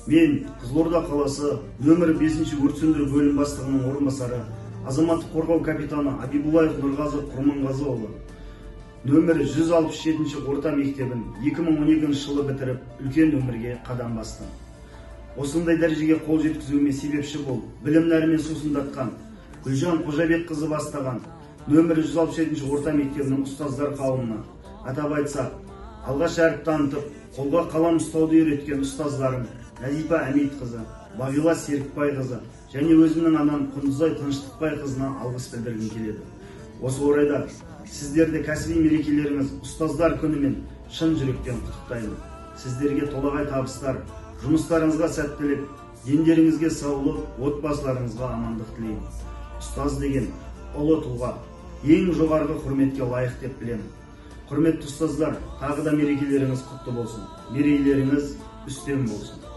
Мен Қызылорда қаласы нөмірі 5-ші өрт сөндіру бөлім бастығының орынбасары, азаматтық қорғау капитаны Абибулаев Нұрғазы Құрманғазыұлы нөмірі 167-ші орта мектебін 2012 жылы бітіріп, үлкен өмірге қадам басты. Осындай дәрежеге қол жеткізуіме себепші болып, білімдерімен сусындатқан Гүлжан Қожабекқызы бастаған нөмірі 167-ші орта мектебінің ұстаздар қауымына, атап айтсақ, алғаш әріп танытып, қолға қалам ұстауды үйреткен ұстаздарым Назипа Әмитқызы, Бағила Серікбайқызы және өзімнің анам Құндызай Тыныштықбайқызына алғыс білдіргім келеді. Осы орайда сіздерді кәсіби мерекелеріңіз ұстаздар күнімен шын жүректен құттықтаймын. Сіздерге толағай табыстар, жұмыстарыңызға сәттілік, дендеріңізге саулық, отбасыларыңызға амандық тілеймін. Ұстаз деген ұлы тұлға, ең жоғарғы құрметке лайық деп білемін. Құрметті ұстаздар, тағы да мерекелеріңіз құтты болсын. Мерейлеріңіз үстем болсын.